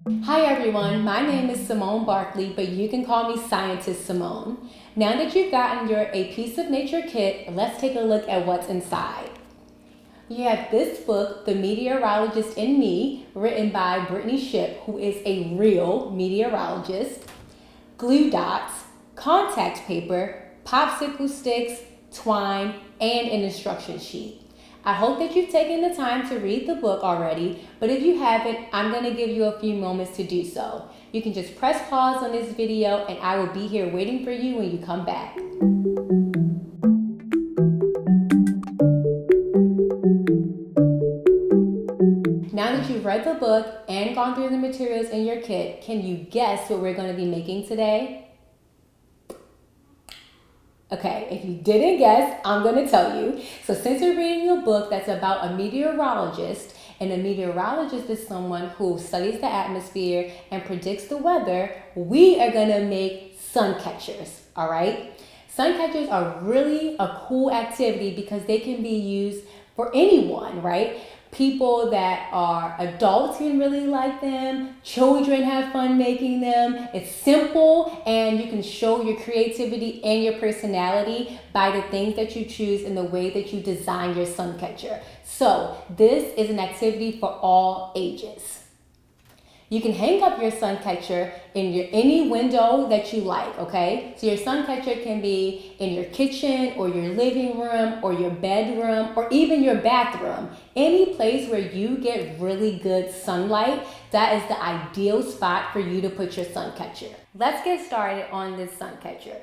Hi everyone, my name is Simone Barkley, but you can call me Scientist Simone. Now that you've gotten your A Piece of Nature kit, let's take a look at what's inside. You have this book, The Meteorologist In Me, written by Brittany Shipp, who is a real meteorologist, glue dots, contact paper, popsicle sticks, twine, and an instruction sheet. I hope that you've taken the time to read the book already, but if you haven't, I'm going to give you a few moments to do so. You can just press pause on this video and I will be here waiting for you when you come back. Now that you've read the book and gone through the materials in your kit, can you guess what we're going to be making today? Okay, if you didn't guess, I'm going to tell you. So since you're reading a book that's about a meteorologist, and a meteorologist is someone who studies the atmosphere and predicts the weather, we are going to make sun catchers, all right? Sun catchers are really a cool activity because they can be used for anyone, right? People that are adults can really like them. Children have fun making them. It's simple and you can show your creativity and your personality by the things that you choose and the way that you design your sun catcher. So this is an activity for all ages. You can hang up your sun catcher in any window that you like, okay? So your sun catcher can be in your kitchen or your living room or your bedroom or even your bathroom. Any place where you get really good sunlight, that is the ideal spot for you to put your sun catcher. Let's get started on this sun catcher.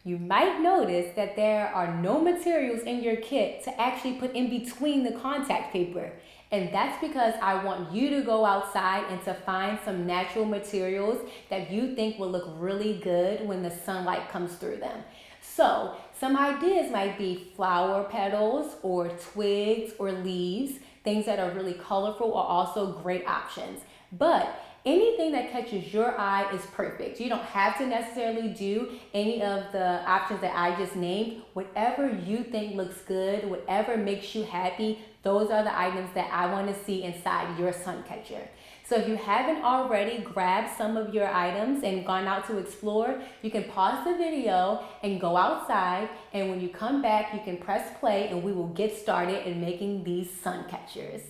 You might notice that there are no materials in your kit to actually put in between the contact paper. And that's because I want you to go outside and to find some natural materials that you think will look really good when the sunlight comes through them. So some ideas might be flower petals or twigs or leaves. Things that are really colorful are also great options. But anything that catches your eye is perfect. You don't have to necessarily do any of the options that I just named. Whatever you think looks good, whatever makes you happy, those are the items that I want to see inside your sun catcher. So if you haven't already grabbed some of your items and gone out to explore, you can pause the video and go outside, and when you come back, you can press play and we will get started in making these sun catchers.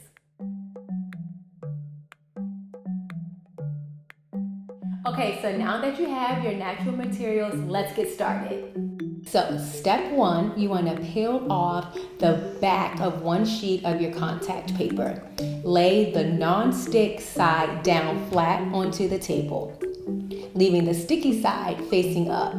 Okay, so now that you have your natural materials, let's get started. So step one, you want to peel off the back of one sheet of your contact paper. Lay the non-stick side down flat onto the table, leaving the sticky side facing up.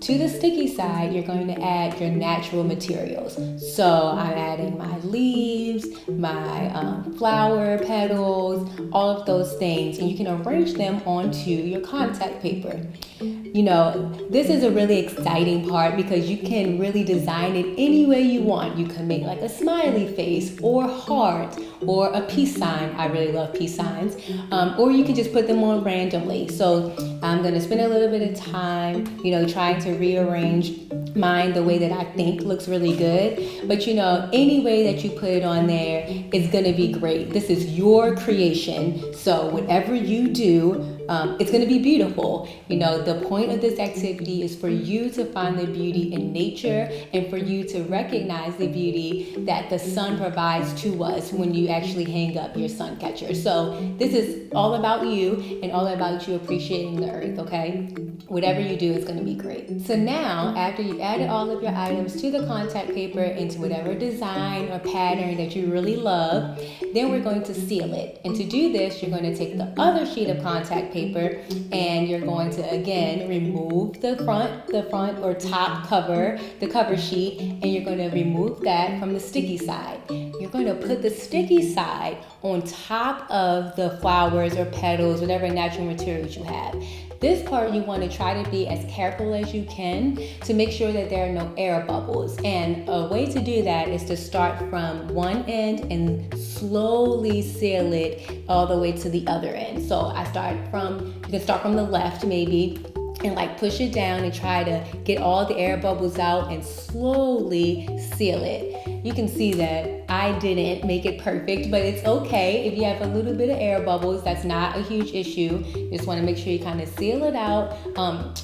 To the sticky side, you're going to add your natural materials. So I'm adding my leaves, my flower petals, all of those things, and you can arrange them onto your contact paper. You know, this is a really exciting part because you can really design it any way you want. You can make like a smiley face or heart or a peace sign. I really love peace signs. Or you can just put them on randomly. So I'm going to spend a little bit of time, trying to rearrange mine the way that I think looks really good. But any way that you put it on there is going to be great. This is your creation. So whatever you do, it's going to be beautiful. The point of this activity is for you to find the beauty in nature and for you to recognize the beauty that the sun provides to us when you actually hang up your sun catcher. So this is all about you and all about you appreciating the earth, okay? Whatever you do is going to be great. So now, after you've added all of your items to the contact paper into whatever design or pattern that you really love, then we're going to seal it. And to do this, you're going to take the other sheet of contact paper and you're going to, again, remove the front or top cover, the cover sheet, and you're going to remove that from the sticky side. You're going to put the sticky side on top of the flowers or petals, whatever natural materials you have. This part you want to try to be as careful as you can to make sure that there are no air bubbles. And a way to do that is to start from one end and slowly seal it all the way to the other end. So you can start from the left maybe, and push it down and try to get all the air bubbles out and slowly seal it. You can see that I didn't make it perfect, but it's okay. If you have a little bit of air bubbles, that's not a huge issue. You just want to make sure you kind of seal it out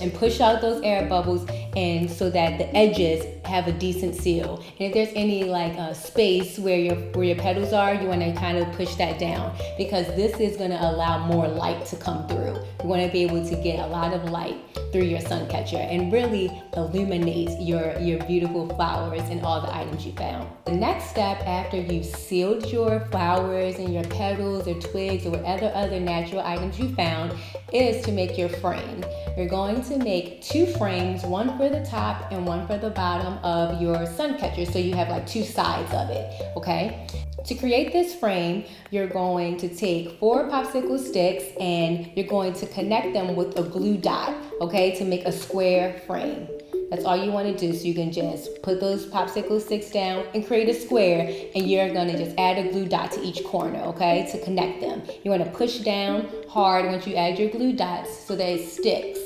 and push out those air bubbles, and so that the edges have a decent seal. And if there's any like space where your petals are, you want to kind of push that down, because this is going to allow more light to come through. You want to be able to get a lot of light through your sun catcher and really illuminate your beautiful flowers and all the items you found. The next step after you've sealed your flowers and your petals or twigs or whatever other natural items you found is to make your frame. You're going to make 2 frames, one for the top and one for the bottom of your sun catcher, so you have like 2 sides of it, okay? To create this frame, you're going to take 4 popsicle sticks and you're going to connect them with a glue dot, okay, to make a square frame. That's all you want to do. So you can just put those popsicle sticks down and create a square, and you're going to just add a glue dot to each corner, okay, to connect them. You want to push down hard once you add your glue dots so that it sticks.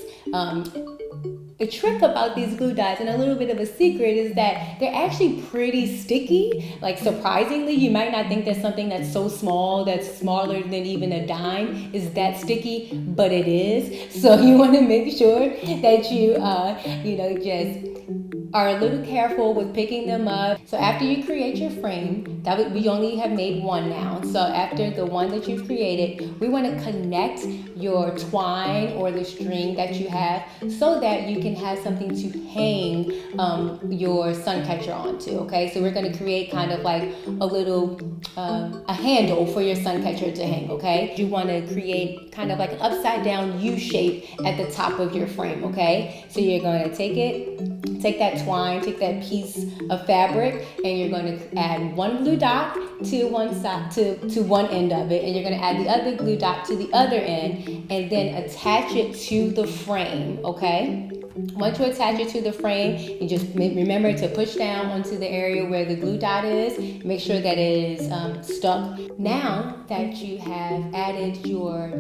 The trick about these glue dots, and a little bit of a secret, is that they're actually pretty sticky. Like, surprisingly, you might not think that something that's so small, that's smaller than even a dime, is that sticky, but it is. So you want to make sure that you, just are a little careful with picking them up. So after you create your frame, we only have made 1 now. So after the one that you've created, we want to connect your twine or the string that you have so that you can have something to hang your sun catcher onto, okay? So we're going to create kind of like a little a handle for your sun catcher to hang, okay? You want to create kind of like an upside down U shape at the top of your frame, okay? So you're going to take that twine, take that piece of fabric, and you're going to add 1 glue dot to one side, to one end of it, and you're going to add the other glue dot to the other end, and then attach it to the frame, okay? Once you attach it to the frame, you just remember to push down onto the area where the glue dot is. Make sure that it is stuck. Now that you have added your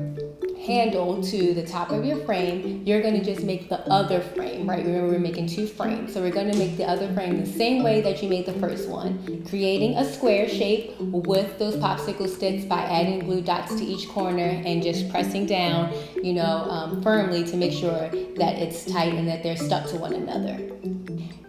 handle to the top of your frame, you're going to just make the other frame, right? Remember, we're making 2 frames. So we're going to make the other frame the same way that you made the first one, creating a square shape with those popsicle sticks by adding glue dots to each corner and just pressing down, firmly to make sure that it's tight and that they're stuck to one another.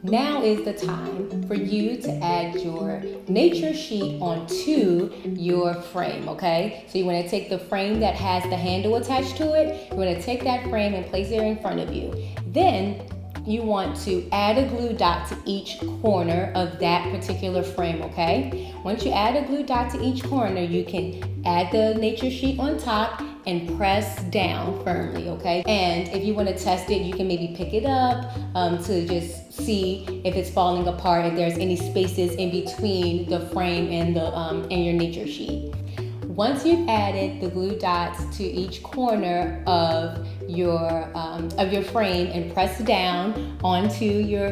Now is the time for you to add your nature sheet onto your frame, okay? So you want to take the frame that has the handle attached to it. You want to take that frame and place it in front of you. Then you want to add a glue dot to each corner of that particular frame, okay? Once you add a glue dot to each corner, you can add the nature sheet on top and press down firmly, okay? And if you want to test it, you can maybe pick it up to just see if it's falling apart, if there's any spaces in between the frame and your nature sheet. Once you've added the glue dots to each corner of your frame and press down onto your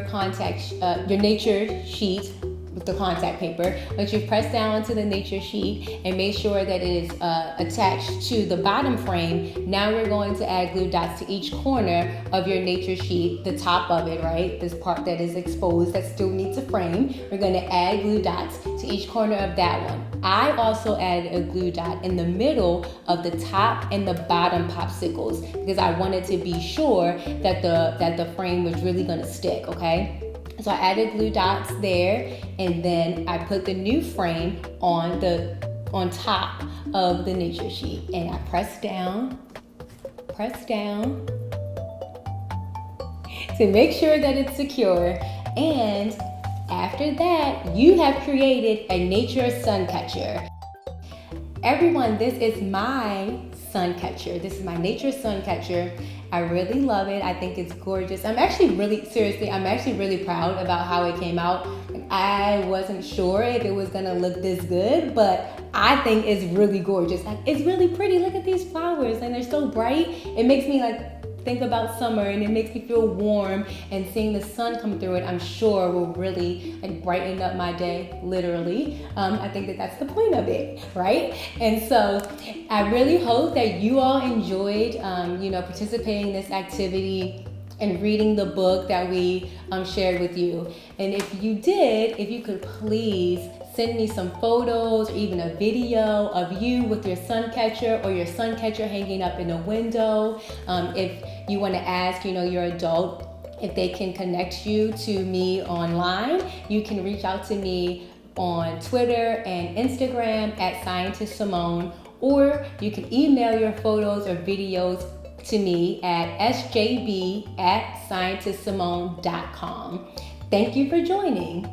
nature sheet with the contact paper, once you've pressed down onto the nature sheet and make sure that it is attached to the bottom frame, now we're going to add glue dots to each corner of your nature sheet, the top of it, right? This part that is exposed that still needs a frame. We're going to add glue dots to each corner of that one. I also added a glue dot in the middle of the top and the bottom popsicles because I wanted to be sure that the frame was really going to stick, okay? So I added glue dots there, and then I put the new frame on top of the nature sheet, and I press down to make sure that it's secure. And after that, you have created a nature sun catcher. Everyone, this is my sun catcher. This is my nature sun catcher. I really love it. I think it's gorgeous. I'm actually really proud about how it came out. I wasn't sure if it was gonna look this good, but I think it's really gorgeous. Like, it's really pretty. Look at these flowers, and they're so bright. It makes me think about summer, and it makes me feel warm, and seeing the sun come through it, I'm sure will really brighten up my day, literally. I think that's the point of it, right? And so I really hope that you all enjoyed participating in this activity and reading the book that we shared with you. And if you did, if you could please send me some photos or even a video of you with your Suncatcher or your Suncatcher hanging up in a window. If you want to ask, your adult if they can connect you to me online, you can reach out to me on Twitter and Instagram at Scientist Simone, or you can email your photos or videos to me at sjb@scientistsimone.com. Thank you for joining.